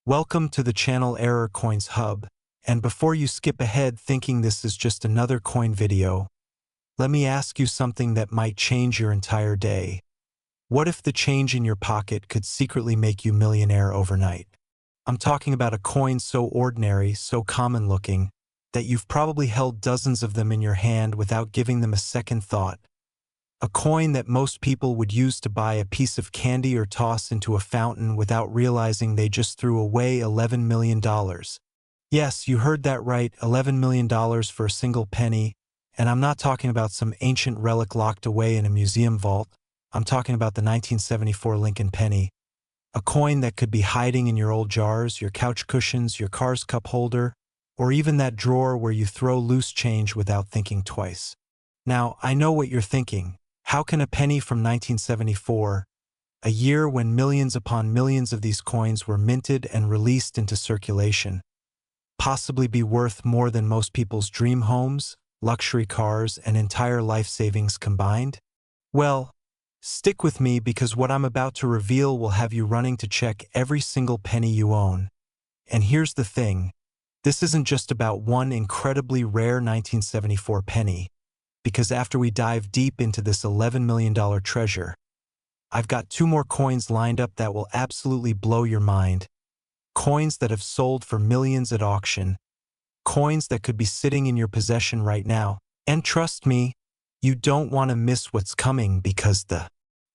Welcome to the channel Error Coins Hub, and before you skip ahead thinking this is just another coin video, let me ask you something that might change your entire day. What if the change in your pocket could secretly make you millionaire overnight? I'm talking about a coin so ordinary, so common looking, that you've probably held dozens of them in your hand without giving them a second thought. A coin that most people would use to buy a piece of candy or toss into a fountain without realizing they just threw away $11 million. Yes, you heard that right, $11 million for a single penny, and I'm not talking about some ancient relic locked away in a museum vault. I'm talking about the 1974 Lincoln Penny, a coin that could be hiding in your old jars, your couch cushions, your car's cup holder, or even that drawer where you throw loose change without thinking twice. Now, I know what you're thinking. How can a penny from 1974, a year when millions upon millions of these coins were minted and released into circulation, possibly be worth more than most people's dream homes, luxury cars, and entire life savings combined? Well, stick with me because what I'm about to reveal will have you running to check every single penny you own. And here's the thing, this isn't just about one incredibly rare 1974 penny. Because after we dive deep into this $11 million treasure, I've got two more coins lined up that will absolutely blow your mind. Coins that have sold for millions at auction. Coins that could be sitting in your possession right now. And trust me, you don't want to miss what's coming because the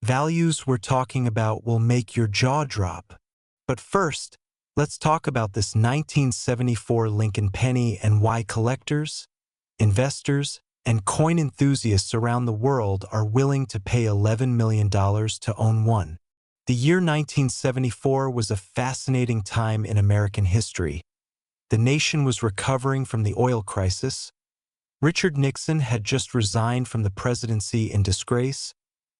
values we're talking about will make your jaw drop. But first, let's talk about this 1974 Lincoln Penny and why collectors, investors, and coin enthusiasts around the world are willing to pay $11 million to own one. The year 1974 was a fascinating time in American history. The nation was recovering from the oil crisis. Richard Nixon had just resigned from the presidency in disgrace.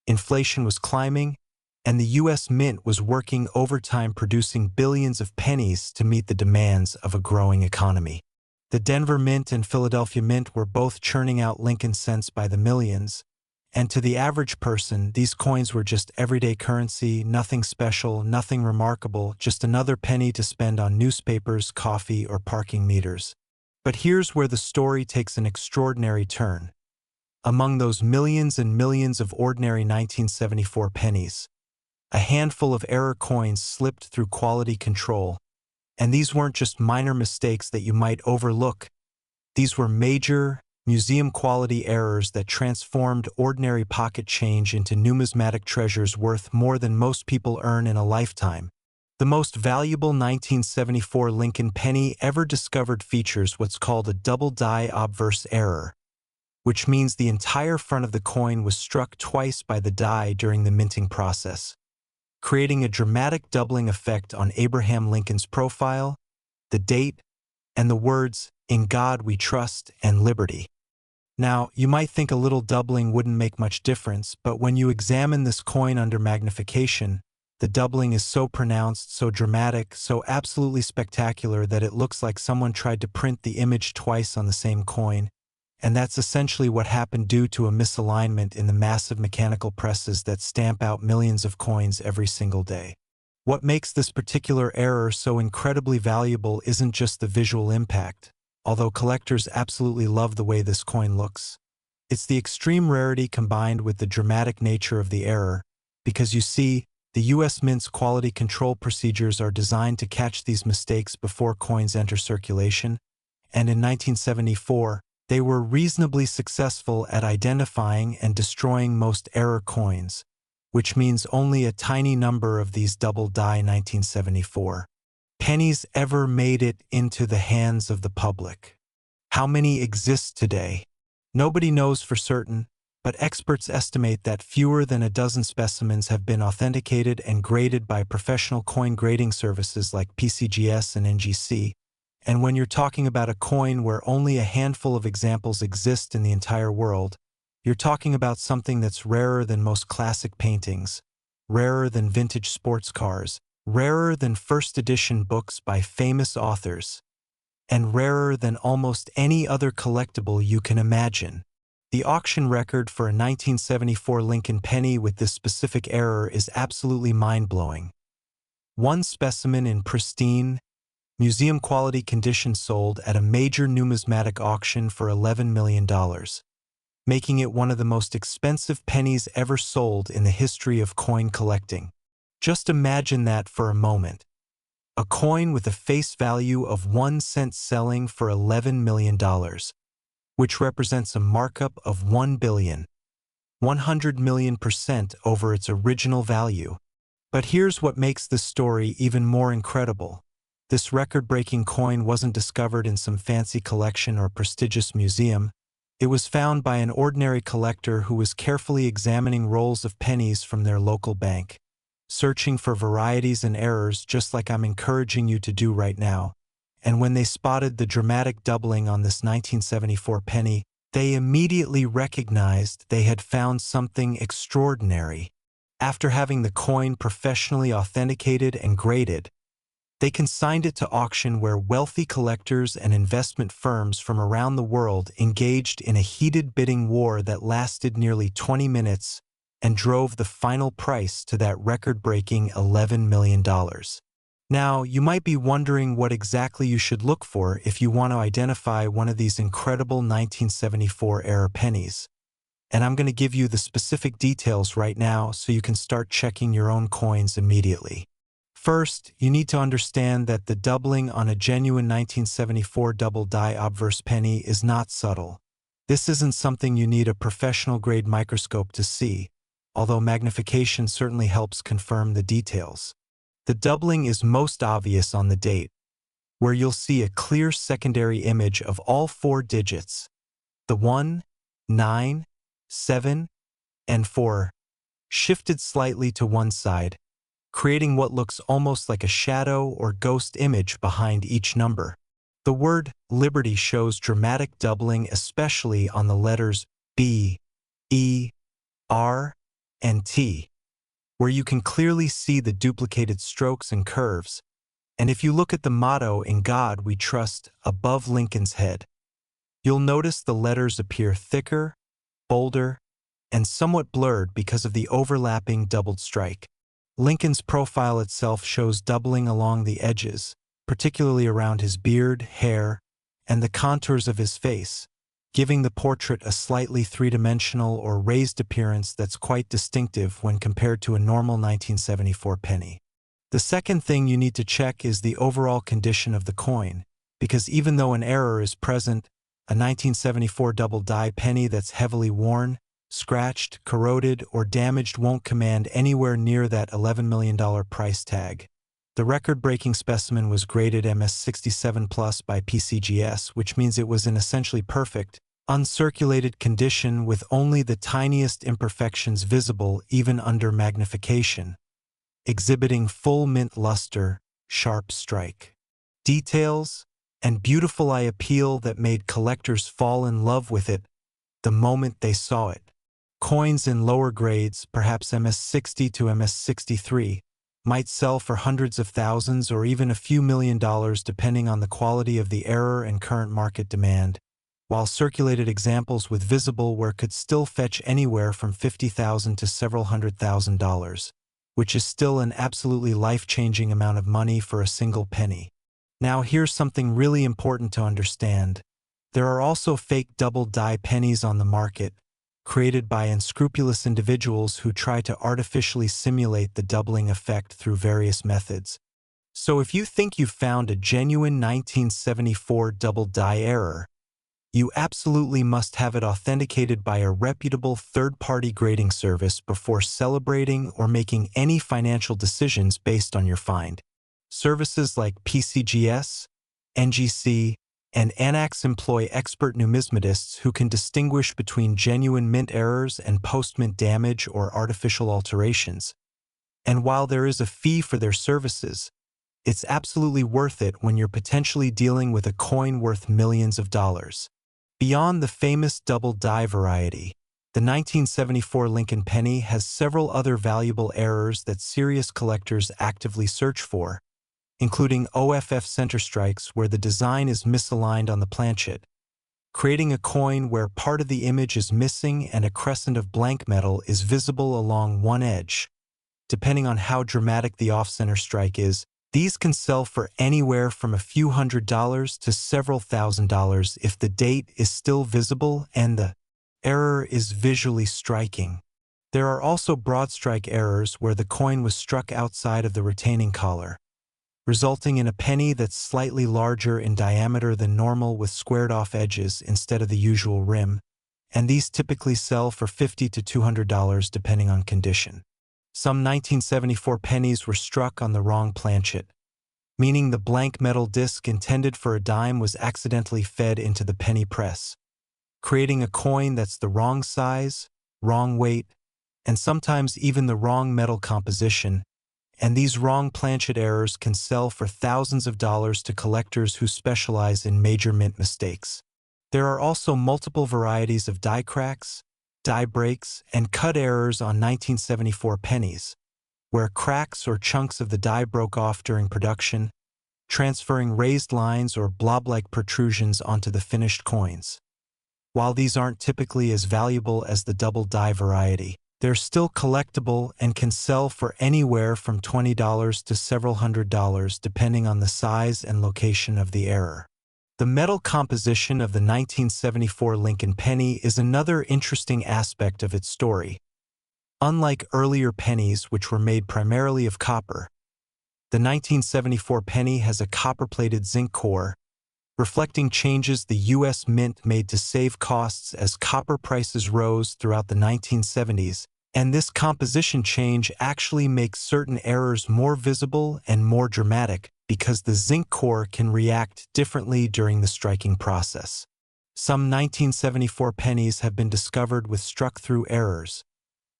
Inflation was climbing, and the U.S. Mint was working overtime producing billions of pennies to meet the demands of a growing economy. The Denver Mint and Philadelphia Mint were both churning out Lincoln cents by the millions, and to the average person, these coins were just everyday currency, nothing special, nothing remarkable, just another penny to spend on newspapers, coffee, or parking meters. But here's where the story takes an extraordinary turn. Among those millions and millions of ordinary 1974 pennies, a handful of error coins slipped through quality control. And these weren't just minor mistakes that you might overlook. These were major, museum-quality errors that transformed ordinary pocket change into numismatic treasures worth more than most people earn in a lifetime. The most valuable 1974 Lincoln Penny ever discovered features what's called a double-die obverse error, which means the entire front of the coin was struck twice by the die during the minting process, creating a dramatic doubling effect on Abraham Lincoln's profile, the date, and the words, "In God We Trust" and "Liberty." Now, you might think a little doubling wouldn't make much difference, but when you examine this coin under magnification, the doubling is so pronounced, so dramatic, so absolutely spectacular that it looks like someone tried to print the image twice on the same coin. And that's essentially what happened due to a misalignment in the massive mechanical presses that stamp out millions of coins every single day. What makes this particular error so incredibly valuable isn't just the visual impact, although collectors absolutely love the way this coin looks. It's the extreme rarity combined with the dramatic nature of the error, because you see, the U.S. Mint's quality control procedures are designed to catch these mistakes before coins enter circulation, and in 1974, they were reasonably successful at identifying and destroying most error coins, which means only a tiny number of these double-die 1974 pennies ever made it into the hands of the public. How many exist today? Nobody knows for certain, but experts estimate that fewer than a dozen specimens have been authenticated and graded by professional coin grading services like PCGS and NGC. And when you're talking about a coin where only a handful of examples exist in the entire world, you're talking about something that's rarer than most classic paintings, rarer than vintage sports cars, rarer than first edition books by famous authors, and rarer than almost any other collectible you can imagine. The auction record for a 1974 Lincoln Penny with this specific error is absolutely mind-blowing. One specimen in pristine, museum-quality condition sold at a major numismatic auction for $11 million, making it one of the most expensive pennies ever sold in the history of coin collecting. Just imagine that for a moment. A coin with a face value of 1 cent selling for $11 million, which represents a markup of 1 billion, 100 million% over its original value. But here's what makes this story even more incredible. This record-breaking coin wasn't discovered in some fancy collection or prestigious museum. It was found by an ordinary collector who was carefully examining rolls of pennies from their local bank, searching for varieties and errors just like I'm encouraging you to do right now. And when they spotted the dramatic doubling on this 1974 penny, they immediately recognized they had found something extraordinary. After having the coin professionally authenticated and graded, they consigned it to auction where wealthy collectors and investment firms from around the world engaged in a heated bidding war that lasted nearly 20 minutes and drove the final price to that record-breaking $11 million. Now, you might be wondering what exactly you should look for if you want to identify one of these incredible 1974-era pennies. And I'm going to give you the specific details right now so you can start checking your own coins immediately. First, you need to understand that the doubling on a genuine 1974 double-die obverse penny is not subtle. This isn't something you need a professional-grade microscope to see, although magnification certainly helps confirm the details. The doubling is most obvious on the date, where you'll see a clear secondary image of all 4 digits, the 1, 9, 7, and 4, shifted slightly to one side, creating what looks almost like a shadow or ghost image behind each number. The word Liberty shows dramatic doubling, especially on the letters B, E, R, and T, where you can clearly see the duplicated strokes and curves. And if you look at the motto "In God We Trust" above Lincoln's head, you'll notice the letters appear thicker, bolder, and somewhat blurred because of the overlapping doubled strike. Lincoln's profile itself shows doubling along the edges, particularly around his beard, hair, and the contours of his face, giving the portrait a slightly three-dimensional or raised appearance that's quite distinctive when compared to a normal 1974 penny. The second thing you need to check is the overall condition of the coin, because even though an error is present, a 1974 double-die penny that's heavily worn, scratched, corroded, or damaged won't command anywhere near that $11 million price tag. The record-breaking specimen was graded MS67 Plus by PCGS, which means it was in essentially perfect, uncirculated condition with only the tiniest imperfections visible even under magnification, exhibiting full mint luster, sharp strike, details, and beautiful eye appeal that made collectors fall in love with it the moment they saw it. Coins in lower grades, perhaps MS60 to MS63, might sell for hundreds of thousands or even a few $1,000,000 depending on the quality of the error and current market demand, while circulated examples with visible wear could still fetch anywhere from $50,000 to several $100,000, which is still an absolutely life-changing amount of money for a single penny. Now here's something really important to understand. There are also fake double-die pennies on the market, created by unscrupulous individuals who try to artificially simulate the doubling effect through various methods. So if you think you've found a genuine 1974 double-die error, you absolutely must have it authenticated by a reputable third-party grading service before celebrating or making any financial decisions based on your find. Services like PCGS, NGC, and Anax employ expert numismatists who can distinguish between genuine mint errors and post-mint damage or artificial alterations. And while there is a fee for their services, it's absolutely worth it when you're potentially dealing with a coin worth millions of dollars. Beyond the famous double-die variety, the 1974 Lincoln Penny has several other valuable errors that serious collectors actively search for, including OFF center strikes where the design is misaligned on the planchet, creating a coin where part of the image is missing and a crescent of blank metal is visible along one edge, depending on how dramatic the off-center strike is. These can sell for anywhere from a few $100s to several $1,000s if the date is still visible and the error is visually striking. There are also broad strike errors where the coin was struck outside of the retaining collar, resulting in a penny that's slightly larger in diameter than normal with squared-off edges instead of the usual rim, and these typically sell for $50 to $200 depending on condition. Some 1974 pennies were struck on the wrong planchet, meaning the blank metal disc intended for a dime was accidentally fed into the penny press, creating a coin that's the wrong size, wrong weight, and sometimes even the wrong metal composition, and these wrong planchet errors can sell for thousands of dollars to collectors who specialize in major mint mistakes. There are also multiple varieties of die cracks, die breaks, and cut errors on 1974 pennies, where cracks or chunks of the die broke off during production, transferring raised lines or blob-like protrusions onto the finished coins. While these aren't typically as valuable as the double die variety, they're still collectible and can sell for anywhere from $20 to several $100s depending on the size and location of the error. The metal composition of the 1974 Lincoln penny is another interesting aspect of its story. Unlike earlier pennies, which were made primarily of copper, the 1974 penny has a copper-plated zinc core, reflecting changes the U.S. Mint made to save costs as copper prices rose throughout the 1970s, and this composition change actually makes certain errors more visible and more dramatic because the zinc core can react differently during the striking process. Some 1974 pennies have been discovered with struck-through errors,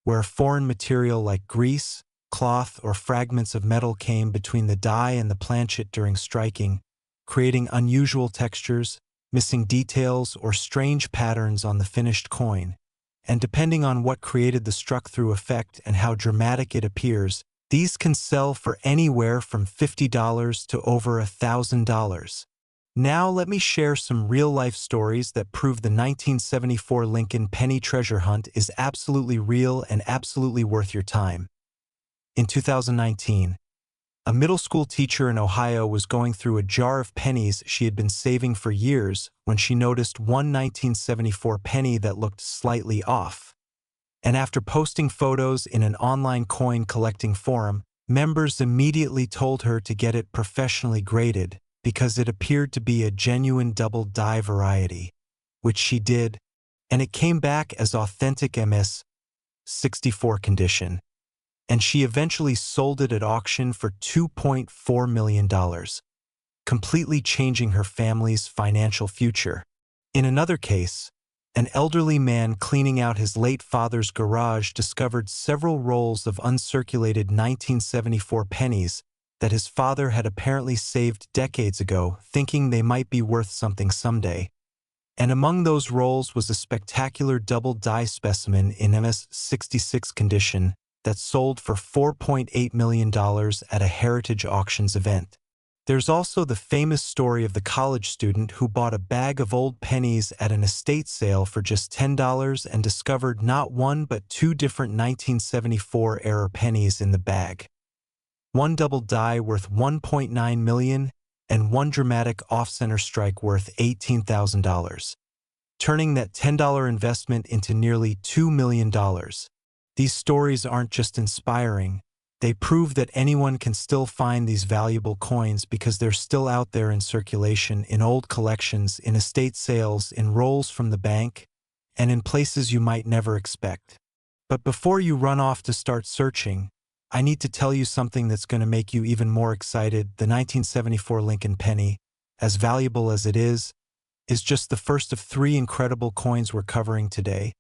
where foreign material like grease, cloth, or fragments of metal came between the die and the planchet during striking, creating unusual textures, missing details, or strange patterns on the finished coin. And depending on what created the struck-through effect and how dramatic it appears, these can sell for anywhere from $50 to over $1,000. Now let me share some real-life stories that prove the 1974 Lincoln penny treasure hunt is absolutely real and absolutely worth your time. In 2019, a middle school teacher in Ohio was going through a jar of pennies she had been saving for years when she noticed one 1974 penny that looked slightly off. And after posting photos in an online coin collecting forum, members immediately told her to get it professionally graded because it appeared to be a genuine double die variety, which she did, and it came back as authentic MS-64 condition, and she eventually sold it at auction for $2.4 million, completely changing her family's financial future. In another case, an elderly man cleaning out his late father's garage discovered several rolls of uncirculated 1974 pennies that his father had apparently saved decades ago, thinking they might be worth something someday. And among those rolls was a spectacular double die specimen in MS-66 condition that sold for $4.8 million at a Heritage Auctions event. There's also the famous story of the college student who bought a bag of old pennies at an estate sale for just $10 and discovered not one but two different 1974 era pennies in the bag. One double die worth $1.9 million and one dramatic off-center strike worth $18,000, turning that $10 investment into nearly $2 million. These stories aren't just inspiring. They prove that anyone can still find these valuable coins because they're still out there in circulation, in old collections, in estate sales, in rolls from the bank, and in places you might never expect. But before you run off to start searching, I need to tell you something that's going to make you even more excited. The 1974 Lincoln penny, as valuable as it is just the first of three incredible coins we're covering today.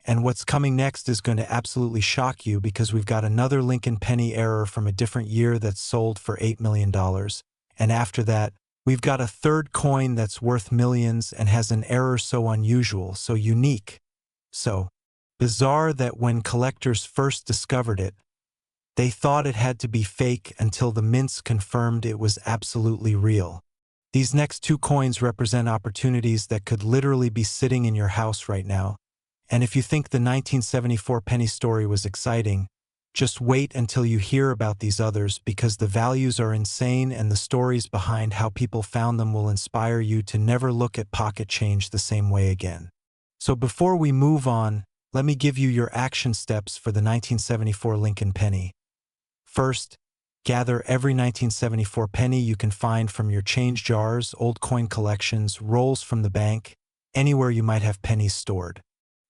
And what's coming next is going to absolutely shock you because we've got another Lincoln penny error from a different year that's sold for $8 million. And after that, we've got a third coin that's worth millions and has an error so unusual, so unique, so bizarre that when collectors first discovered it, they thought it had to be fake until the mints confirmed it was absolutely real. These next two coins represent opportunities that could literally be sitting in your house right now. And if you think the 1974 penny story was exciting, Just wait until you hear about these others because the values are insane and the stories behind how people found them will inspire you to never look at pocket change the same way again. So before we move on, let me give you your action steps for the 1974 Lincoln penny. First, gather every 1974 penny you can find from your change jars, old coin collections, rolls from the bank, anywhere you might have pennies stored.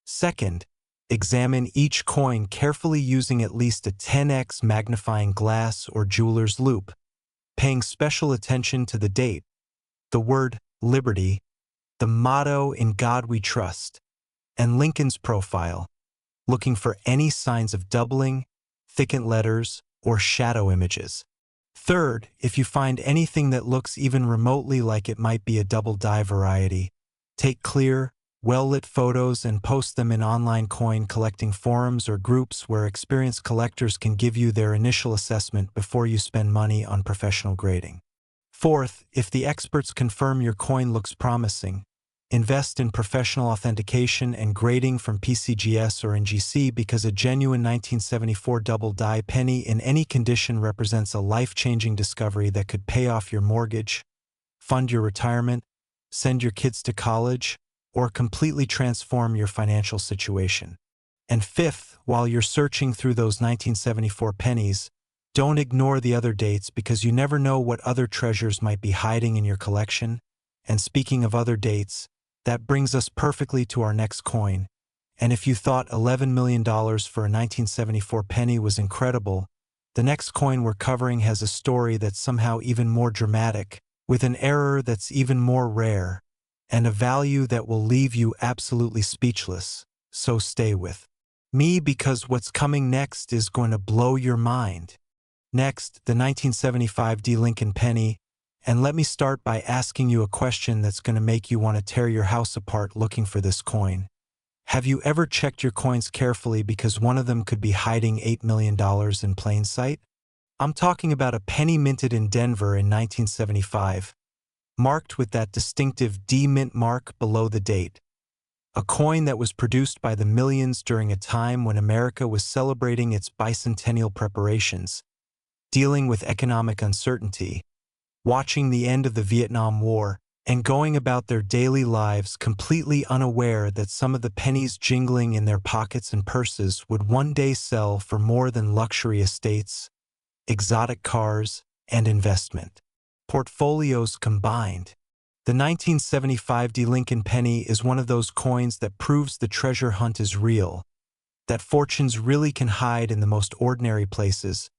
Second, examine each coin carefully using at least a 10x magnifying glass or jeweler's loupe, paying special attention to the date, the word liberty, the motto "In God We Trust," and Lincoln's profile, looking for any signs of doubling, thickened letters, or shadow images. Third, if you find anything that looks even remotely like it might be a double die variety, take clear, well-lit photos and post them in online coin collecting forums or groups where experienced collectors can give you their initial assessment before you spend money on professional grading. Fourth, if the experts confirm your coin looks promising, invest in professional authentication and grading from PCGS or NGC because a genuine 1974 double die penny in any condition represents a life-changing discovery that could pay off your mortgage, fund your retirement, send your kids to college, or completely transform your financial situation. And fifth, while you're searching through those 1974 pennies, don't ignore the other dates because you never know what other treasures might be hiding in your collection. And speaking of other dates, that brings us perfectly to our next coin. And if you thought $11 million for a 1974 penny was incredible, the next coin we're covering has a story that's somehow even more dramatic, with an error that's even more rare, and a value that will leave you absolutely speechless. So stay with me because what's coming next is going to blow your mind. Next, the 1975 Lincoln penny, and let me start by asking you a question that's going to make you want to tear your house apart looking for this coin. Have you ever checked your coins carefully because one of them could be hiding $8 million in plain sight? I'm talking about a penny minted in Denver in 1975, marked with that distinctive D mint mark below the date. A coin that was produced by the millions during a time when America was celebrating its bicentennial preparations, dealing with economic uncertainty, watching the end of the Vietnam War, and going about their daily lives completely unaware that some of the pennies jingling in their pockets and purses would one day sell for more than luxury estates, exotic cars, and investment portfolios combined. The 1975 Lincoln penny is one of those coins that proves the treasure hunt is real, that fortunes really can hide in the most ordinary places,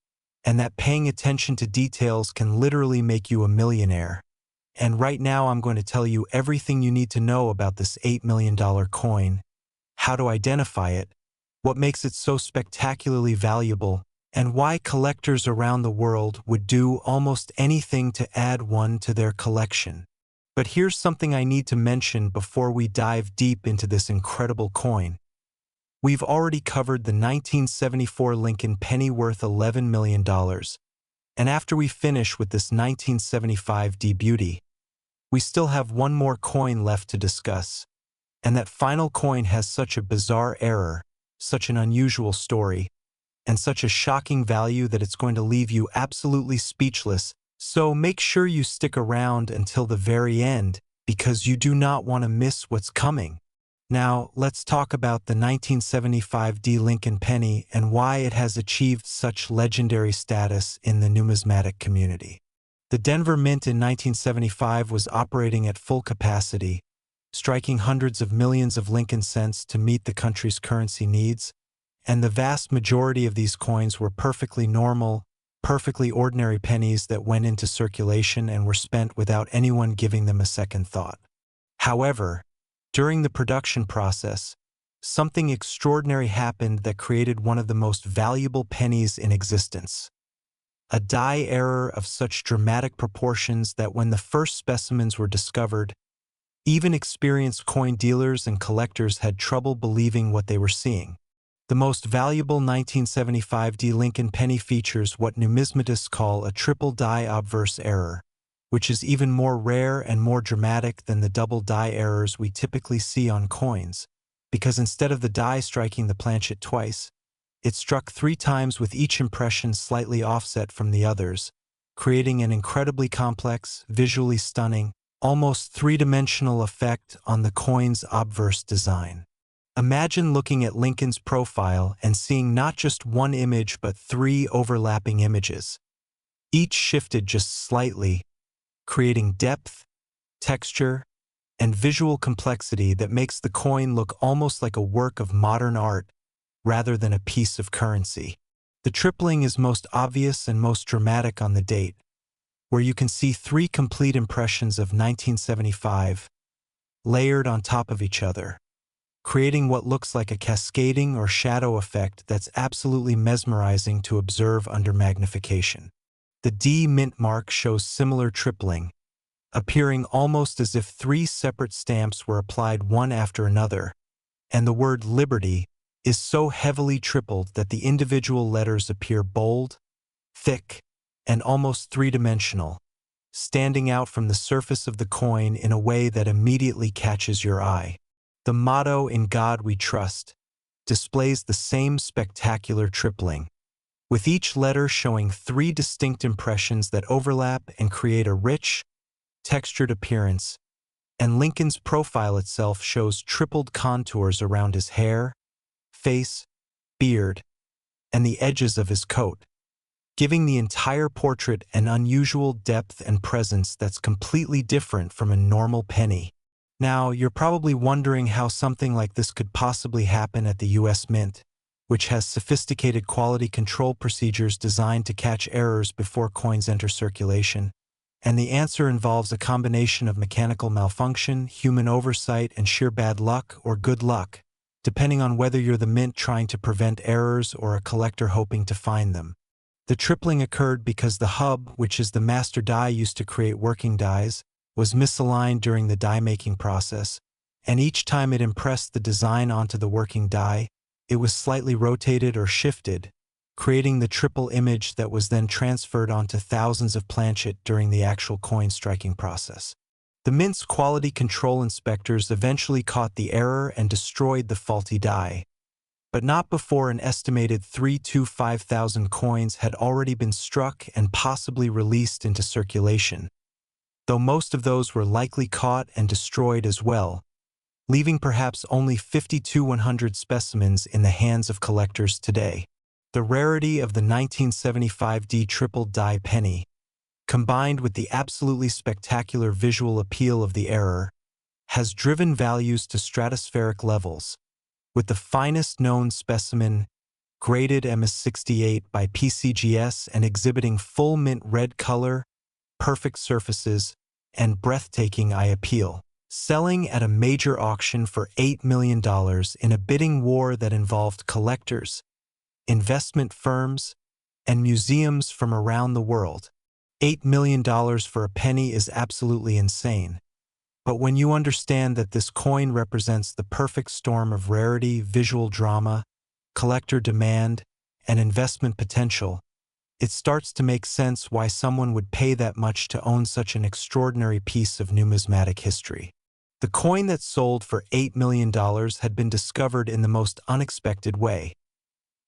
and that paying attention to details can literally make you a millionaire. And right now I'm going to tell you everything you need to know about this $8 million coin, how to identify it, what makes it so spectacularly valuable, and why collectors around the world would do almost anything to add one to their collection. But here's something I need to mention before we dive deep into this incredible coin. We've already covered the 1974 Lincoln penny worth $11 million, and after we finish with this 1975 beauty, we still have one more coin left to discuss, and that final coin has such a bizarre error, such an unusual story, and such a shocking value that it's going to leave you absolutely speechless. So make sure you stick around until the very end because you do not want to miss what's coming. Now, let's talk about the 1975 Lincoln penny and why it has achieved such legendary status in the numismatic community. The Denver Mint in 1975 was operating at full capacity, striking hundreds of millions of Lincoln cents to meet the country's currency needs, and the vast majority of these coins were perfectly normal, perfectly ordinary pennies that went into circulation and were spent without anyone giving them a second thought. However, during the production process, something extraordinary happened that created one of the most valuable pennies in existence. A die error of such dramatic proportions that when the first specimens were discovered, even experienced coin dealers and collectors had trouble believing what they were seeing. The most valuable 1975 Lincoln penny features what numismatists call a triple die obverse error, which is even more rare and more dramatic than the double die errors we typically see on coins, because instead of the die striking the planchet twice, It struck 3 times with each impression slightly offset from the others, creating an incredibly complex, visually stunning, almost three-dimensional effect on the coin's obverse design. Imagine looking at Lincoln's profile and seeing not just one image but 3 overlapping images. Each shifted just slightly, creating depth, texture, and visual complexity that makes the coin look almost like a work of modern art rather than a piece of currency. The tripling is most obvious and most dramatic on the date, where you can see 3 complete impressions of 1975 layered on top of each other, creating what looks like a cascading or shadow effect that's absolutely mesmerizing to observe under magnification. The D mint mark shows similar tripling, appearing almost as if 3 separate stamps were applied one after another, and the word Liberty is so heavily tripled that the individual letters appear bold, thick, and almost three-dimensional, standing out from the surface of the coin in a way that immediately catches your eye. The motto, "In God We Trust," displays the same spectacular tripling, with each letter showing 3 distinct impressions that overlap and create a rich, textured appearance, and Lincoln's profile itself shows tripled contours around his hair, face, beard, and the edges of his coat, giving the entire portrait an unusual depth and presence that's completely different from a normal penny. Now, you're probably wondering how something like this could possibly happen at the US Mint, which has sophisticated quality control procedures designed to catch errors before coins enter circulation. And the answer involves a combination of mechanical malfunction, human oversight, and sheer bad luck or good luck, depending on whether you're the mint trying to prevent errors or a collector hoping to find them. The tripling occurred because the hub, which is the master die used to create working dies, was misaligned during the die-making process, and each time it impressed the design onto the working die, it was slightly rotated or shifted, creating the triple image that was then transferred onto thousands of planchet during the actual coin striking process. The Mint's quality control inspectors eventually caught the error and destroyed the faulty die, but not before an estimated 3,000 to 5,000 coins had already been struck and possibly released into circulation, though most of those were likely caught and destroyed as well, leaving perhaps only 50 to 100 specimens in the hands of collectors today. The rarity of the 1975D triple die penny, combined with the absolutely spectacular visual appeal of the error, has driven values to stratospheric levels, with the finest known specimen graded MS68 by PCGS and exhibiting full mint red color, perfect surfaces, and breathtaking eye appeal, selling at a major auction for $8 million in a bidding war that involved collectors, investment firms, and museums from around the world. $8 million for a penny is absolutely insane. But when you understand that this coin represents the perfect storm of rarity, visual drama, collector demand, and investment potential, it starts to make sense why someone would pay that much to own such an extraordinary piece of numismatic history. The coin that sold for $8 million had been discovered in the most unexpected way.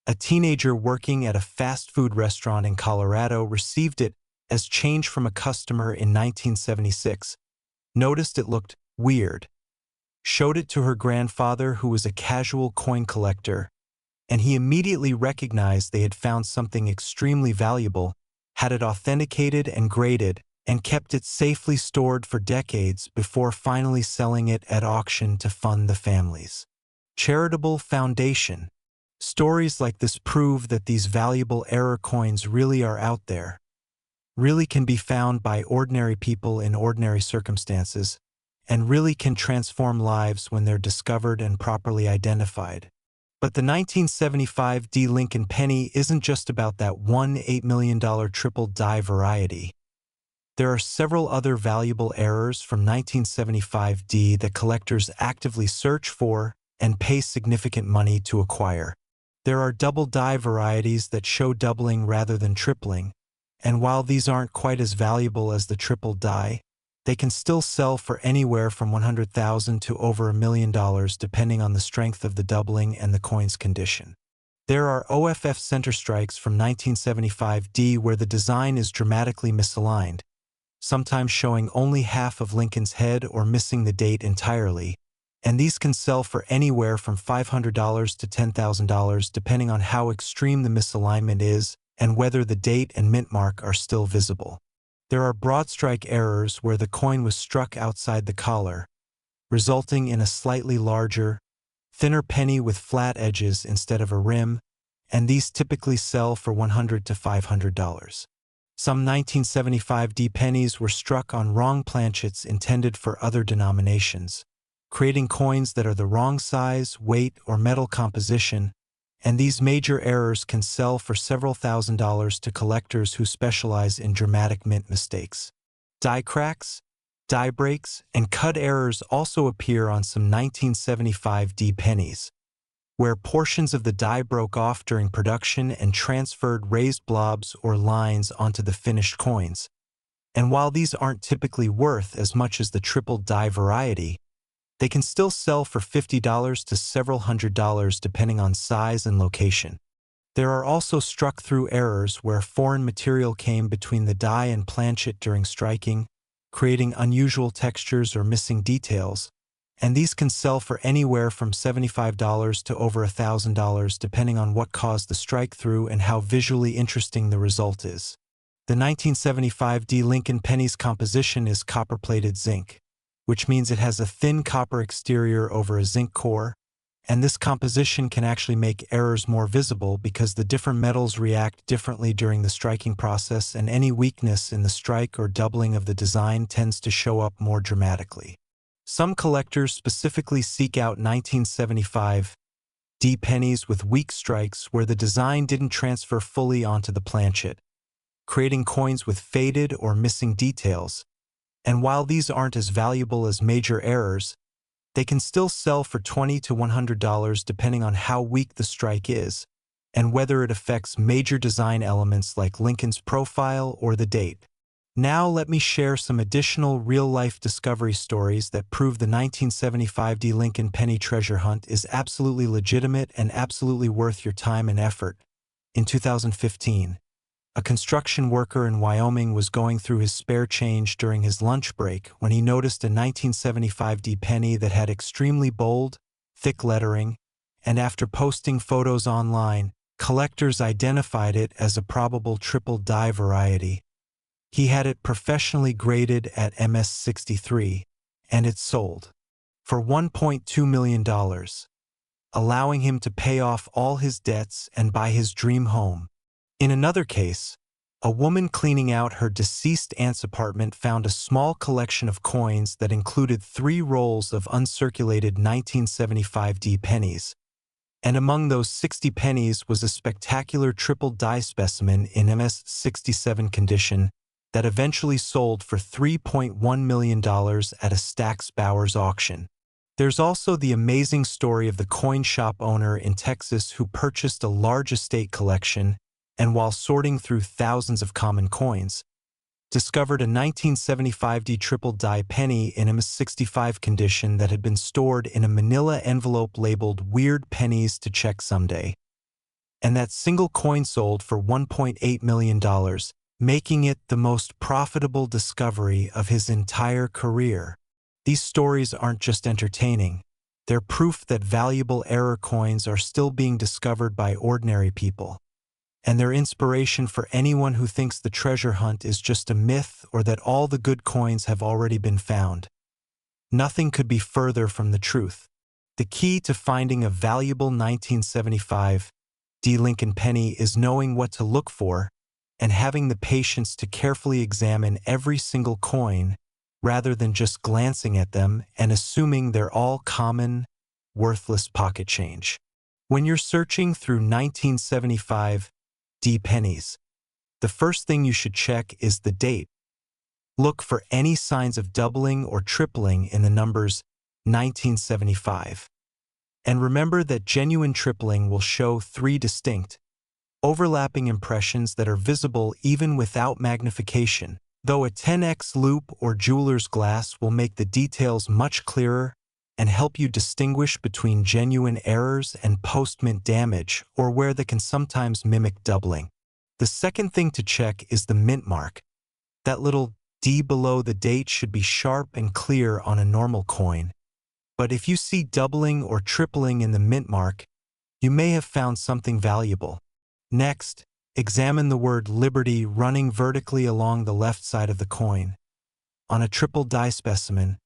A teenager working at a fast food restaurant in Colorado received it as change from a customer in 1976, noticed it looked weird, showed it to her grandfather, who was a casual coin collector, and he immediately recognized they had found something extremely valuable, had it authenticated and graded, and kept it safely stored for decades before finally selling it at auction to fund the family's charitable foundation. Stories like this prove that these valuable error coins really are out there, really can be found by ordinary people in ordinary circumstances, and really can transform lives when they're discovered and properly identified. But the 1975D Lincoln Penny isn't just about that one $8 million triple die variety. There are several other valuable errors from 1975D that collectors actively search for and pay significant money to acquire. There are double die varieties that show doubling rather than tripling, and while these aren't quite as valuable as the triple die, they can still sell for anywhere from $100,000 to over $1 million depending on the strength of the doubling and the coin's condition. There are OFF center strikes from 1975D where the design is dramatically misaligned, sometimes showing only half of Lincoln's head or missing the date entirely, and these can sell for anywhere from $500 to $10,000 depending on how extreme the misalignment is and whether the date and mint mark are still visible. There are broad strike errors where the coin was struck outside the collar, resulting in a slightly larger, thinner penny with flat edges instead of a rim, and these typically sell for $100 to $500. Some 1975D pennies were struck on wrong planchets intended for other denominations, creating coins that are the wrong size, weight, or metal composition, and these major errors can sell for several $1,000s to collectors who specialize in dramatic mint mistakes. Die cracks, die breaks, and cut errors also appear on some 1975D pennies, where portions of the die broke off during production and transferred raised blobs or lines onto the finished coins. And while these aren't typically worth as much as the triple die variety, they can still sell for $50 to several $100s depending on size and location. There are also struck-through errors where foreign material came between the die and planchet during striking, creating unusual textures or missing details, and these can sell for anywhere from $75 to over $1,000 depending on what caused the strike-through and how visually interesting the result is. The 1975D Lincoln Pennies composition is copper-plated zinc, which means it has a thin copper exterior over a zinc core, and this composition can actually make errors more visible because the different metals react differently during the striking process, and any weakness in the strike or doubling of the design tends to show up more dramatically. Some collectors specifically seek out 1975D pennies with weak strikes where the design didn't transfer fully onto the planchet, creating coins with faded or missing details. And while these aren't as valuable as major errors, they can still sell for $20 to $100 depending on how weak the strike is and whether it affects major design elements like Lincoln's profile or the date. Now let me share some additional real-life discovery stories that prove the 1975D Lincoln penny treasure hunt is absolutely legitimate and absolutely worth your time and effort. In 2015, a construction worker in Wyoming was going through his spare change during his lunch break when he noticed a 1975D penny that had extremely bold, thick lettering, and after posting photos online, collectors identified it as a probable triple die variety. He had it professionally graded at MS63, and it sold for $1.2 million, allowing him to pay off all his debts and buy his dream home. In another case, a woman cleaning out her deceased aunt's apartment found a small collection of coins that included 3 rolls of uncirculated 1975D pennies, and among those 60 pennies was a spectacular triple die specimen in MS67 condition that eventually sold for $3.1 million at a Stack's Bowers auction. There's also the amazing story of the coin shop owner in Texas who purchased a large estate collection and while sorting through thousands of common coins, discovered a 1975D triple die penny in a MS65 condition that had been stored in a manila envelope labeled "Weird Pennies to Check Someday." And that single coin sold for $1.8 million, making it the most profitable discovery of his entire career. These stories aren't just entertaining, they're proof that valuable error coins are still being discovered by ordinary people. And they're inspiration for anyone who thinks the treasure hunt is just a myth or that all the good coins have already been found. Nothing could be further from the truth. The key to finding a valuable 1975D Lincoln penny is knowing what to look for and having the patience to carefully examine every single coin rather than just glancing at them and assuming they're all common, worthless pocket change. When you're searching through 1975D pennies, the first thing you should check is the date. Look for any signs of doubling or tripling in the numbers 1975. And remember that genuine tripling will show 3 distinct, overlapping impressions that are visible even without magnification, though a 10x loop or jeweler's glass will make the details much clearer and help you distinguish between genuine errors and post-mint damage, or where they can sometimes mimic doubling. The second thing to check is the mint mark. That little D below the date should be sharp and clear on a normal coin. But if you see doubling or tripling in the mint mark, you may have found something valuable. Next, examine the word Liberty running vertically along the left side of the coin. On a triple die specimen,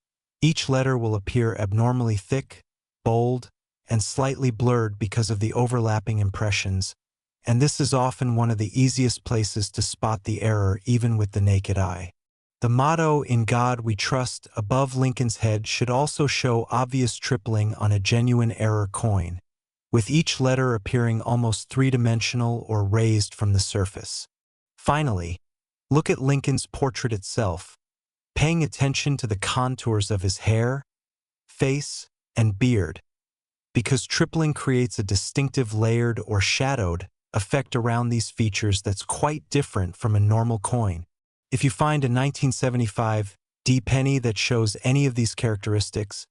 each letter will appear abnormally thick, bold, and slightly blurred because of the overlapping impressions, and this is often one of the easiest places to spot the error even with the naked eye. The motto, "In God We Trust," above Lincoln's head should also show obvious tripling on a genuine error coin, with each letter appearing almost three-dimensional or raised from the surface. Finally, look at Lincoln's portrait itself, paying attention to the contours of his hair, face, and beard, because tripling creates a distinctive layered or shadowed effect around these features that's quite different from a normal coin. If you find a 1975 D penny that shows any of these characteristics,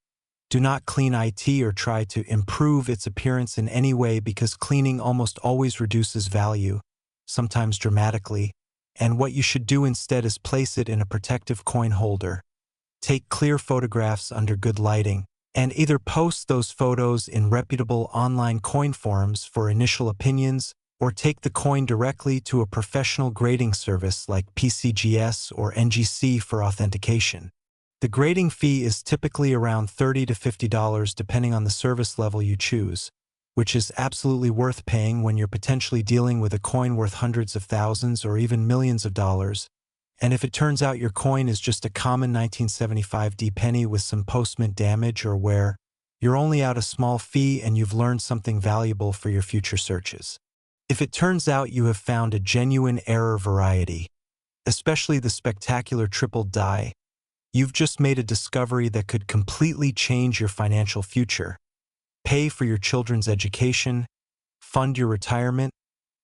do not clean it or try to improve its appearance in any way, because cleaning almost always reduces value, sometimes dramatically, and what you should do instead is place it in a protective coin holder. Take clear photographs under good lighting, and either post those photos in reputable online coin forums for initial opinions, or take the coin directly to a professional grading service like PCGS or NGC for authentication. The grading fee is typically around $30 to $50 depending on the service level you choose, which is absolutely worth paying when you're potentially dealing with a coin worth hundreds of thousands or even millions of dollars. And if it turns out your coin is just a common 1975 D penny with some post-mint damage, or where you're only out a small fee and you've learned something valuable for your future searches. If it turns out you have found a genuine error variety, especially the spectacular triple die, you've just made a discovery that could completely change your financial future, pay for your children's education, fund your retirement,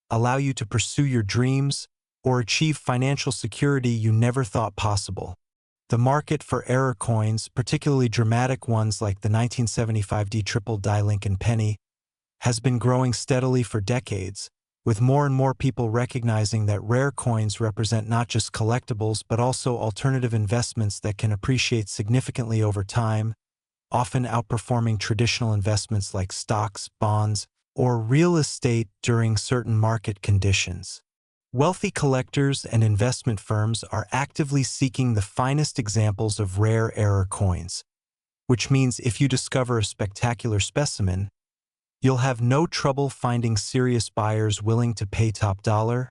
allow you to pursue your dreams, or achieve financial security you never thought possible. The market for error coins, particularly dramatic ones like the 1975 D triple die Lincoln Penny, has been growing steadily for decades, with more and more people recognizing that rare coins represent not just collectibles but also alternative investments that can appreciate significantly over time, often outperforming traditional investments like stocks, bonds, or real estate during certain market conditions. Wealthy collectors and investment firms are actively seeking the finest examples of rare error coins, which means if you discover a spectacular specimen, you'll have no trouble finding serious buyers willing to pay top dollar,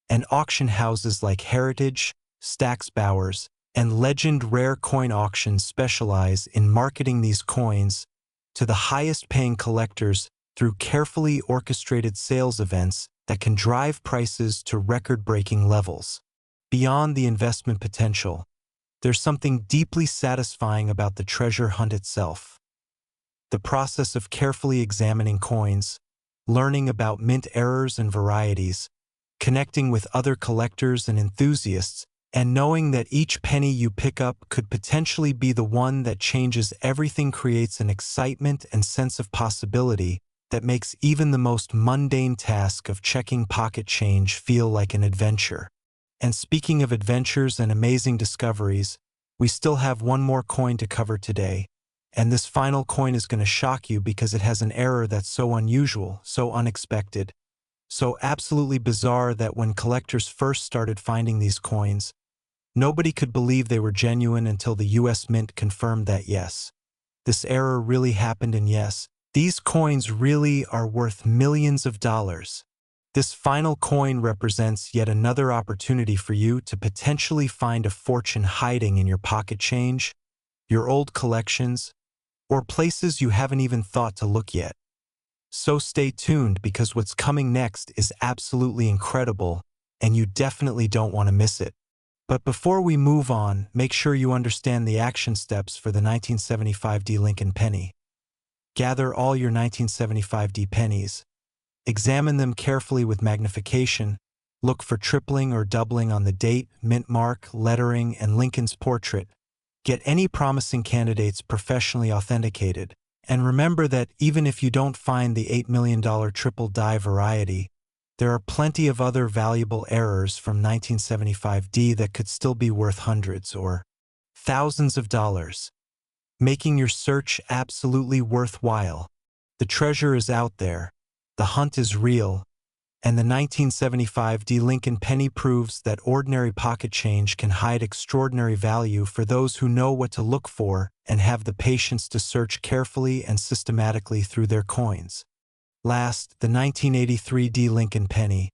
and auction houses like Heritage, Stack's Bowers, and Legend Rare Coin Auctions specialize in marketing these coins to the highest-paying collectors through carefully orchestrated sales events that can drive prices to record-breaking levels. Beyond the investment potential, there's something deeply satisfying about the treasure hunt itself. The process of carefully examining coins, learning about mint errors and varieties, connecting with other collectors and enthusiasts, and knowing that each penny you pick up could potentially be the one that changes everything creates an excitement and sense of possibility that makes even the most mundane task of checking pocket change feel like an adventure. And speaking of adventures and amazing discoveries, we still have one more coin to cover today. And this final coin is going to shock you because it has an error that's so unusual, so unexpected, so absolutely bizarre that when collectors first started finding these coins, nobody could believe they were genuine until the US Mint confirmed that yes, this error really happened, and yes, these coins really are worth millions of dollars. This final coin represents yet another opportunity for you to potentially find a fortune hiding in your pocket change, your old collections, or places you haven't even thought to look yet. So stay tuned, because what's coming next is absolutely incredible, and you definitely don't want to miss it. But before we move on, make sure you understand the action steps for the 1975 D Lincoln Penny. Gather all your 1975 D pennies. Examine them carefully with magnification. Look for tripling or doubling on the date, mint mark, lettering, and Lincoln's portrait. Get any promising candidates professionally authenticated. And remember that even if you don't find the $8 million triple die variety, there are plenty of other valuable errors from 1975D that could still be worth hundreds or thousands of dollars, making your search absolutely worthwhile. The treasure is out there, the hunt is real, and the 1975D Lincoln Penny proves that ordinary pocket change can hide extraordinary value for those who know what to look for and have the patience to search carefully and systematically through their coins. Last, the 1983D Lincoln Penny,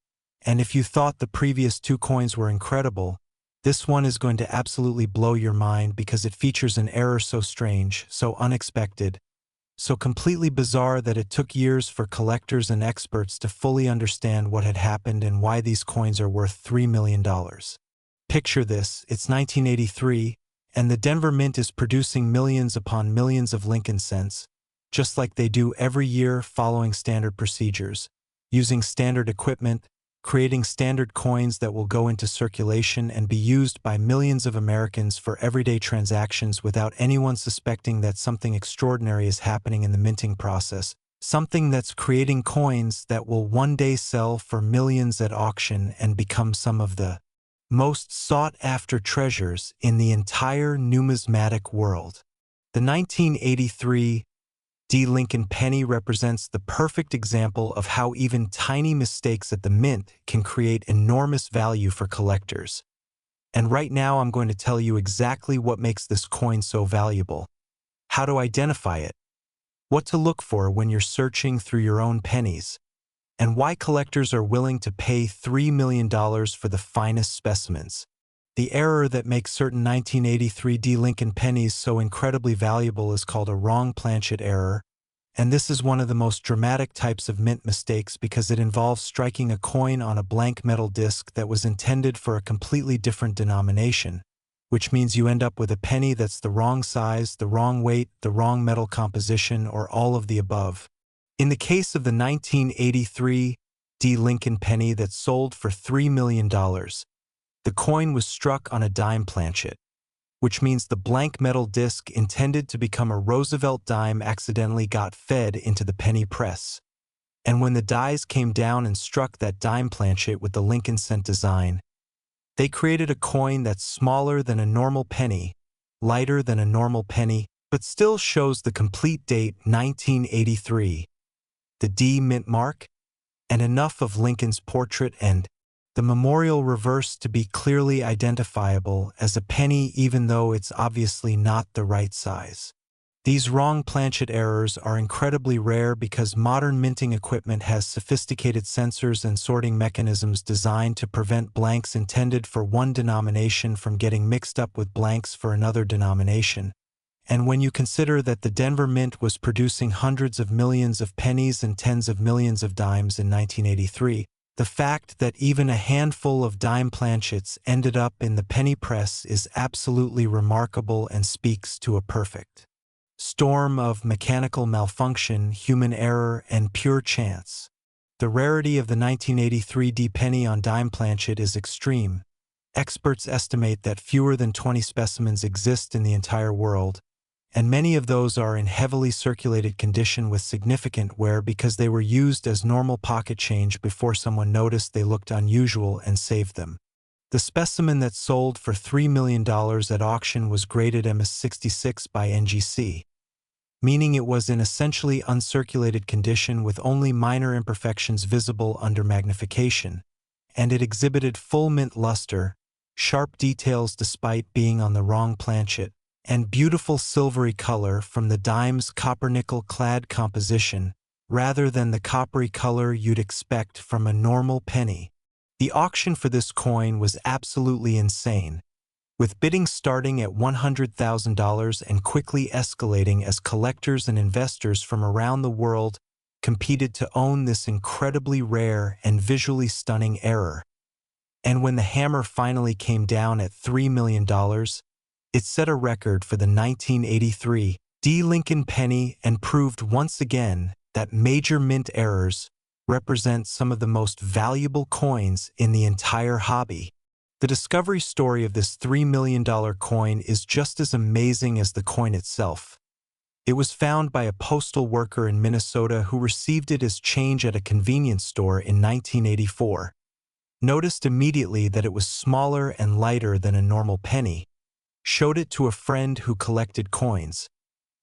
and if you thought the previous two coins were incredible, this one is going to absolutely blow your mind because it features an error so strange, so unexpected, so completely bizarre that it took years for collectors and experts to fully understand what had happened and why these coins are worth $3 million. Picture this, it's 1983, and the Denver Mint is producing millions upon millions of Lincoln cents, just like they do every year, following standard procedures, using standard equipment, creating standard coins that will go into circulation and be used by millions of Americans for everyday transactions without anyone suspecting that something extraordinary is happening in the minting process, something that's creating coins that will one day sell for millions at auction and become some of the most sought-after treasures in the entire numismatic world. The 1983 Lincoln Penny represents the perfect example of how even tiny mistakes at the mint can create enormous value for collectors. And right now I'm going to tell you exactly what makes this coin so valuable, how to identify it, what to look for when you're searching through your own pennies, and why collectors are willing to pay $3 million for the finest specimens. The error that makes certain 1983D Lincoln Pennies so incredibly valuable is called a wrong planchet error, and this is one of the most dramatic types of mint mistakes because it involves striking a coin on a blank metal disc that was intended for a completely different denomination, which means you end up with a penny that's the wrong size, the wrong weight, the wrong metal composition, or all of the above. In the case of the 1983D Lincoln Penny that sold for $3 million, the coin was struck on a dime planchet, which means the blank metal disc intended to become a Roosevelt dime accidentally got fed into the penny press. And when the dies came down and struck that dime planchet with the Lincoln cent design, they created a coin that's smaller than a normal penny, lighter than a normal penny, but still shows the complete date 1983, the D mint mark, and enough of Lincoln's portrait and the memorial reversed to be clearly identifiable as a penny even though it's obviously not the right size. These wrong planchet errors are incredibly rare because modern minting equipment has sophisticated sensors and sorting mechanisms designed to prevent blanks intended for one denomination from getting mixed up with blanks for another denomination. And when you consider that the Denver Mint was producing hundreds of millions of pennies and tens of millions of dimes in 1983, the fact that even a handful of dime planchets ended up in the penny press is absolutely remarkable and speaks to a perfect storm of mechanical malfunction, human error, and pure chance. The rarity of the 1983D penny on dime planchet is extreme. Experts estimate that fewer than 20 specimens exist in the entire world, and many of those are in heavily circulated condition with significant wear because they were used as normal pocket change before someone noticed they looked unusual and saved them. The specimen that sold for $3 million at auction was graded MS66 by NGC, meaning it was in essentially uncirculated condition with only minor imperfections visible under magnification, and it exhibited full mint luster, sharp details despite being on the wrong planchet, and beautiful silvery color from the dime's copper-nickel clad composition, rather than the coppery color you'd expect from a normal penny. The auction for this coin was absolutely insane, with bidding starting at $100,000 and quickly escalating as collectors and investors from around the world competed to own this incredibly rare and visually stunning error. And when the hammer finally came down at $3 million, it set a record for the 1983 Lincoln Penny and proved once again that major mint errors represent some of the most valuable coins in the entire hobby. The discovery story of this $3 million coin is just as amazing as the coin itself. It was found by a postal worker in Minnesota who received it as change at a convenience store in 1984. Noticed immediately that it was smaller and lighter than a normal penny, showed it to a friend who collected coins,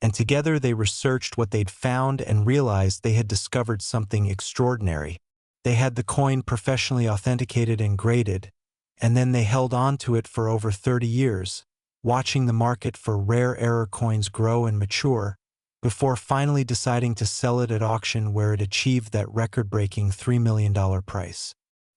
and together they researched what they'd found and realized they had discovered something extraordinary. They had the coin professionally authenticated and graded, and then they held on to it for over 30 years, watching the market for rare error coins grow and mature, before finally deciding to sell it at auction where it achieved that record-breaking $3 million price.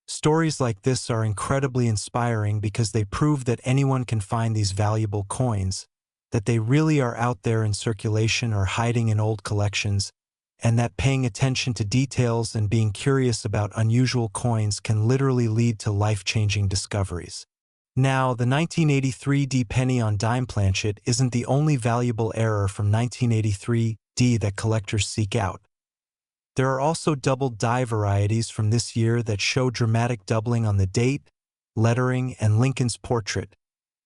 Stories like this are incredibly inspiring because they prove that anyone can find these valuable coins, that they really are out there in circulation or hiding in old collections, and that paying attention to details and being curious about unusual coins can literally lead to life-changing discoveries. Now, the 1983 D penny on dime planchet isn't the only valuable error from 1983 D that collectors seek out. There are also doubled die varieties from this year that show dramatic doubling on the date, lettering, and Lincoln's portrait.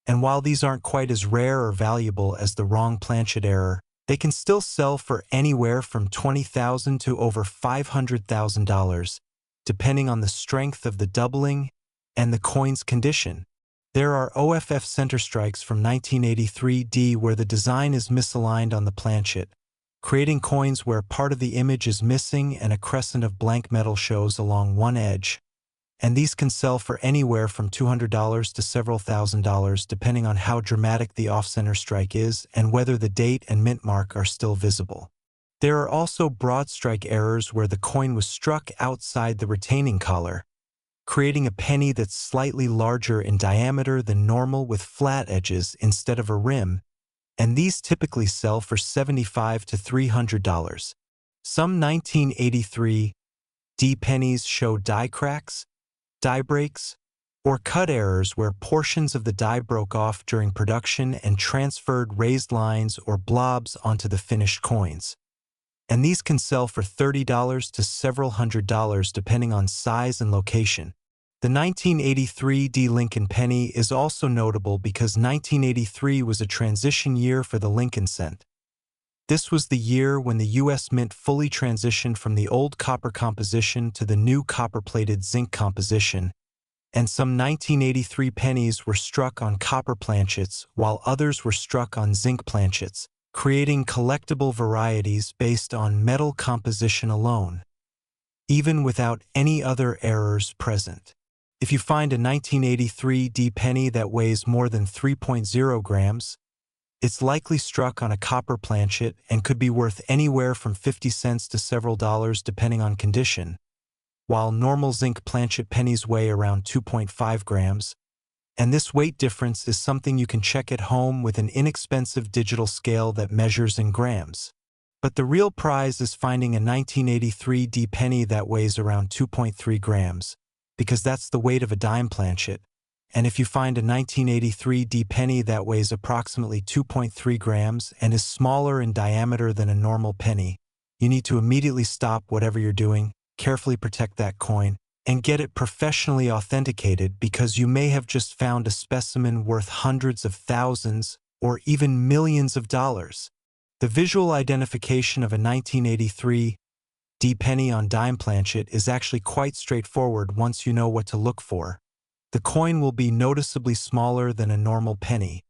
And while these aren't quite as rare or valuable as the wrong planchet error, they can still sell for anywhere from $20,000 to over $500,000, depending on the strength of the doubling and the coin's condition. There are OFF center strikes from 1983 D where the design is misaligned on the planchet, creating coins where part of the image is missing and a crescent of blank metal shows along one edge. And these can sell for anywhere from $200 to several $1,000s depending on how dramatic the off-center strike is and whether the date and mint mark are still visible. There are also broad strike errors where the coin was struck outside the retaining collar, creating a penny that's slightly larger in diameter than normal with flat edges instead of a rim, and these typically sell for $75 to $300. Some 1983 D pennies show die cracks, die breaks, or cut errors where portions of the die broke off during production and transferred raised lines or blobs onto the finished coins. And these can sell for $30 to several $100s depending on size and location. The 1983 D Lincoln penny is also notable because 1983 was a transition year for the Lincoln cent. This was the year when the U.S. Mint fully transitioned from the old copper composition to the new copper-plated zinc composition, and some 1983 pennies were struck on copper planchets while others were struck on zinc planchets, creating collectible varieties based on metal composition alone, even without any other errors present. If you find a 1983 D penny that weighs more than 3.0 grams, it's likely struck on a copper planchet and could be worth anywhere from 50 cents to several dollars depending on condition, while normal zinc planchet pennies weigh around 2.5 grams, and this weight difference is something you can check at home with an inexpensive digital scale that measures in grams. But the real prize is finding a 1983 D penny that weighs around 2.3 grams, because that's the weight of a dime planchet. And if you find a 1983 D penny that weighs approximately 2.3 grams and is smaller in diameter than a normal penny, you need to immediately stop whatever you're doing, carefully protect that coin, and get it professionally authenticated because you may have just found a specimen worth hundreds of thousands or even millions of dollars. The visual identification of a 1983 D penny on dime planchet is actually quite straightforward once you know what to look for. The coin will be noticeably smaller than a normal penny,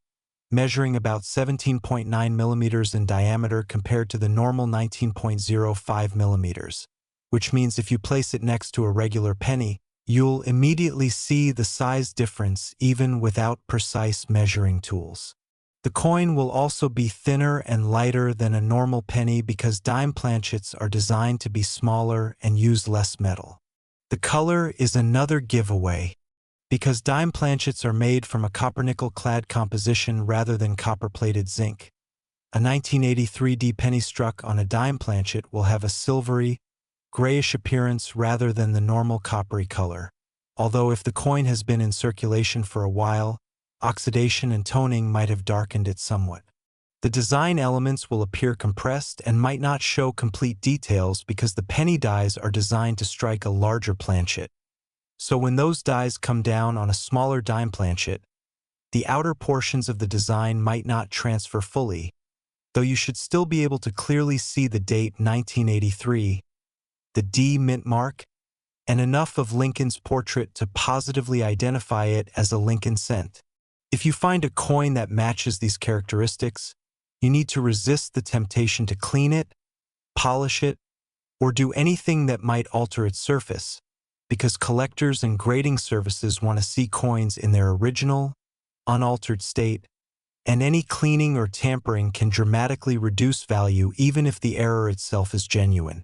measuring about 17.9 millimeters in diameter compared to the normal 19.05 millimeters, which means if you place it next to a regular penny, you'll immediately see the size difference even without precise measuring tools. The coin will also be thinner and lighter than a normal penny because dime planchets are designed to be smaller and use less metal. The color is another giveaway. Because dime planchets are made from a copper-nickel clad composition rather than copper-plated zinc, a 1983 D penny struck on a dime planchet will have a silvery, grayish appearance rather than the normal coppery color. Although if the coin has been in circulation for a while, oxidation and toning might have darkened it somewhat. The design elements will appear compressed and might not show complete details because the penny dies are designed to strike a larger planchet. So when those dies come down on a smaller dime planchet, the outer portions of the design might not transfer fully, though you should still be able to clearly see the date 1983, the D mint mark, and enough of Lincoln's portrait to positively identify it as a Lincoln cent. If you find a coin that matches these characteristics, you need to resist the temptation to clean it, polish it, or do anything that might alter its surface, because collectors and grading services want to see coins in their original, unaltered state, and any cleaning or tampering can dramatically reduce value even if the error itself is genuine.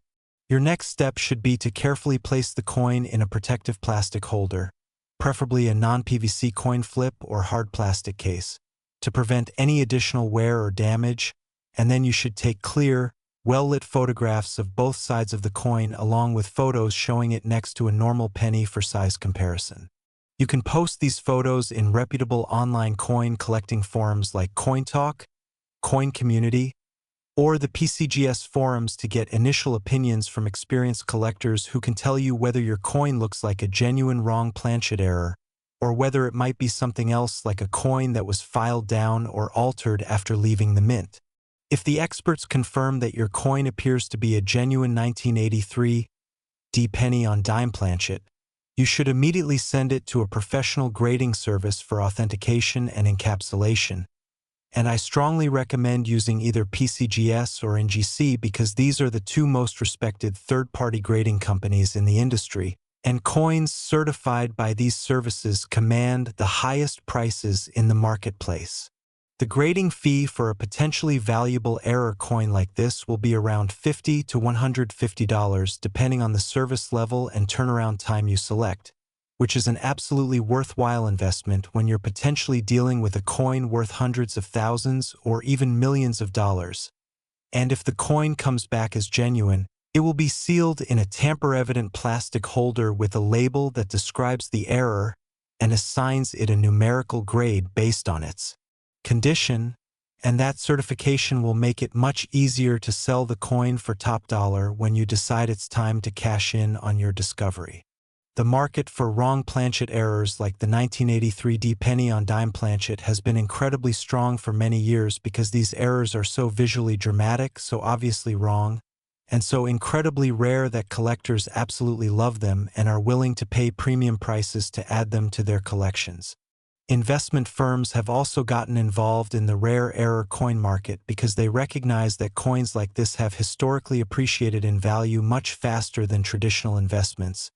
Your next step should be to carefully place the coin in a protective plastic holder, preferably a non-PVC coin flip or hard plastic case, to prevent any additional wear or damage, and then you should take clear, well-lit photographs of both sides of the coin along with photos showing it next to a normal penny for size comparison. You can post these photos in reputable online coin collecting forums like CoinTalk, Coin Community, or the PCGS forums to get initial opinions from experienced collectors who can tell you whether your coin looks like a genuine wrong planchet error, or whether it might be something else like a coin that was filed down or altered after leaving the mint. If the experts confirm that your coin appears to be a genuine 1983 D penny on dime planchet, you should immediately send it to a professional grading service for authentication and encapsulation. And I strongly recommend using either PCGS or NGC because these are the two most respected third-party grading companies in the industry, and coins certified by these services command the highest prices in the marketplace. The grading fee for a potentially valuable error coin like this will be around $50 to $150 depending on the service level and turnaround time you select, which is an absolutely worthwhile investment when you're potentially dealing with a coin worth hundreds of thousands or even millions of dollars. And if the coin comes back as genuine, it will be sealed in a tamper-evident plastic holder with a label that describes the error and assigns it a numerical grade based on its condition, and that certification will make it much easier to sell the coin for top dollar when you decide it's time to cash in on your discovery. The market for wrong planchet errors like the 1983 D penny on dime planchet has been incredibly strong for many years because these errors are so visually dramatic, so obviously wrong, and so incredibly rare that collectors absolutely love them and are willing to pay premium prices to add them to their collections. Investment firms have also gotten involved in the rare error coin market because they recognize that coins like this have historically appreciated in value much faster than traditional investments.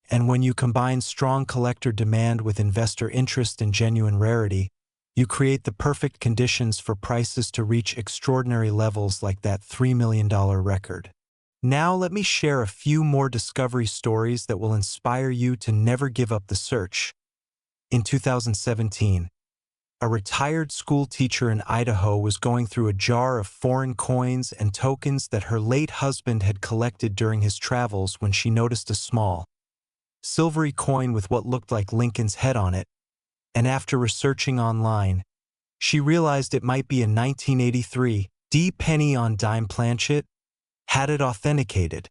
And when you combine strong collector demand with investor interest in genuine rarity, you create the perfect conditions for prices to reach extraordinary levels like that $3 million record. Now let me share a few more discovery stories that will inspire you to never give up the search. In 2017, a retired school teacher in Idaho was going through a jar of foreign coins and tokens that her late husband had collected during his travels when she noticed a small, silvery coin with what looked like Lincoln's head on it, and after researching online, she realized it might be a 1983 D penny on dime planchet, had it authenticated,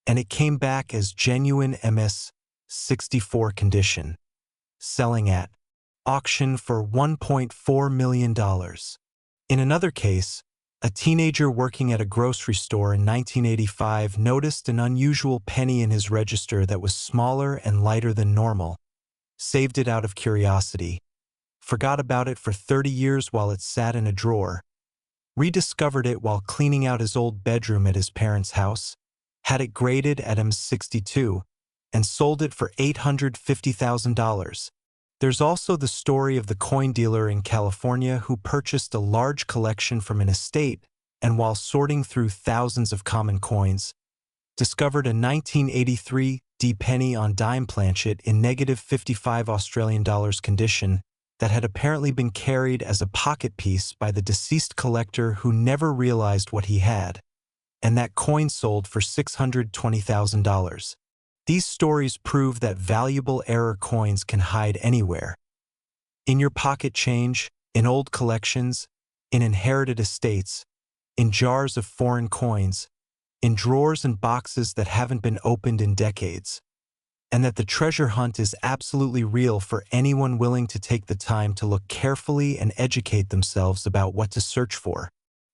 and it came back as genuine MS-64 condition, selling at auction for $1.4 million. In another case, a teenager working at a grocery store in 1985 noticed an unusual penny in his register that was smaller and lighter than normal, saved it out of curiosity, forgot about it for 30 years while it sat in a drawer, rediscovered it while cleaning out his old bedroom at his parents' house, had it graded at MS-62, and sold it for $850,000. There's also the story of the coin dealer in California who purchased a large collection from an estate and while sorting through thousands of common coins, discovered a 1983 D penny on dime planchet in -55 Australian dollars condition that had apparently been carried as a pocket piece by the deceased collector who never realized what he had, and that coin sold for $620,000. These stories prove that valuable error coins can hide anywhere. In your pocket change, in old collections, in inherited estates, in jars of foreign coins, in drawers and boxes that haven't been opened in decades. and that the treasure hunt is absolutely real for anyone willing to take the time to look carefully and educate themselves about what to search for.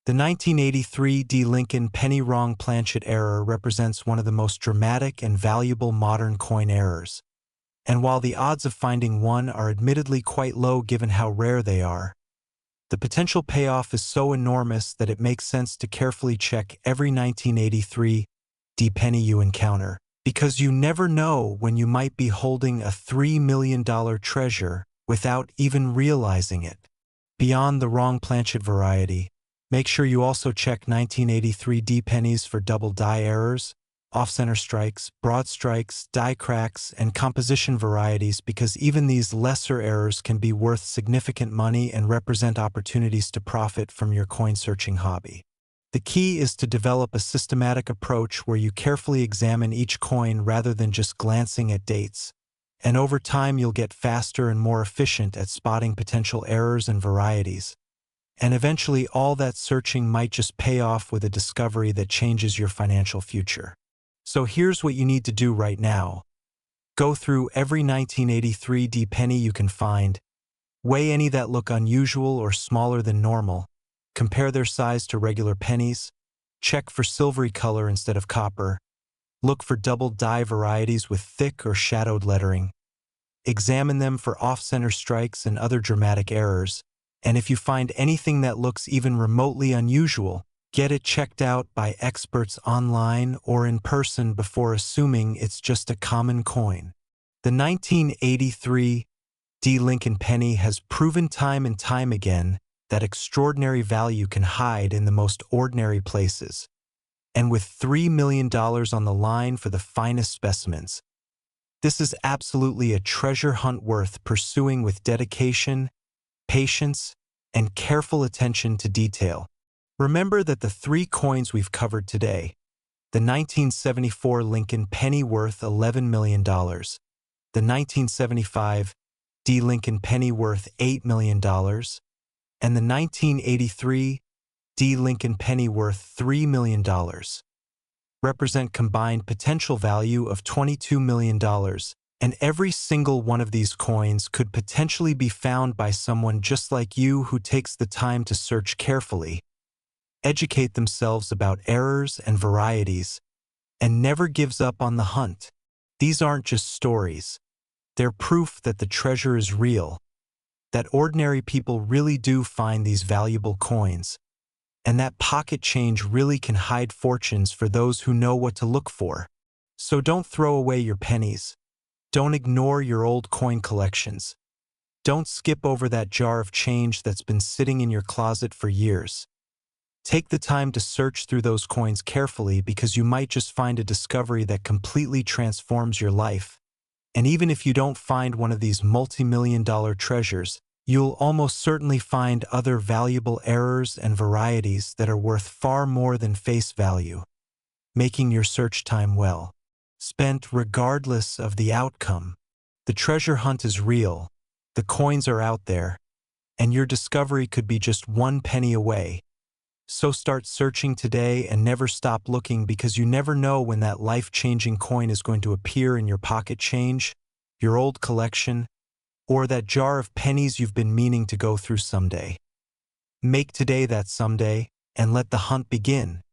The 1983 Lincoln penny wrong planchet error represents one of the most dramatic and valuable modern coin errors. And while the odds of finding one are admittedly quite low given how rare they are, the potential payoff is so enormous that it makes sense to carefully check every 1983 penny you encounter, because you never know when you might be holding a $3 million treasure without even realizing it. Beyond the wrong planchet variety, make sure you also check 1983 pennies for double die errors, off-center strikes, broad strikes, die cracks, and composition varieties, because even these lesser errors can be worth significant money and represent opportunities to profit from your coin-searching hobby. The key is to develop a systematic approach where you carefully examine each coin rather than just glancing at dates, and over time you'll get faster and more efficient at spotting potential errors and varieties. And eventually all that searching might just pay off with a discovery that changes your financial future. So here's what you need to do right now. Go through every 1983 penny you can find, weigh any that look unusual or smaller than normal, compare their size to regular pennies, check for silvery color instead of copper, look for double die varieties with thick or shadowed lettering, examine them for off-center strikes and other dramatic errors, and if you find anything that looks even remotely unusual, get it checked out by experts online or in person before assuming it's just a common coin. The 1983 Lincoln penny has proven time and time again that extraordinary value can hide in the most ordinary places. And with $3 million on the line for the finest specimens, this is absolutely a treasure hunt worth pursuing with dedication, patience, and careful attention to detail. Remember that the three coins we've covered today, the 1974 Lincoln penny worth $11 million, the 1975 Lincoln penny worth $8 million, and the 1983 Lincoln penny worth $3 million, represent combined potential value of $22 million, and every single one of these coins could potentially be found by someone just like you who takes the time to search carefully, educate themselves about errors and varieties, and never gives up on the hunt. These aren't just stories. They're proof that the treasure is real, that ordinary people really do find these valuable coins, and that pocket change really can hide fortunes for those who know what to look for. So don't throw away your pennies. Don't ignore your old coin collections. Don't skip over that jar of change that's been sitting in your closet for years. Take the time to search through those coins carefully, because you might just find a discovery that completely transforms your life. And even if you don't find one of these multi-million-dollar treasures, you'll almost certainly find other valuable errors and varieties that are worth far more than face value, making your search time well spent regardless of the outcome. The treasure hunt is real, the coins are out there, and your discovery could be just one penny away. So start searching today and never stop looking, because you never know when that life-changing coin is going to appear in your pocket change, your old collection, or that jar of pennies you've been meaning to go through someday. Make today that someday, and let the hunt begin.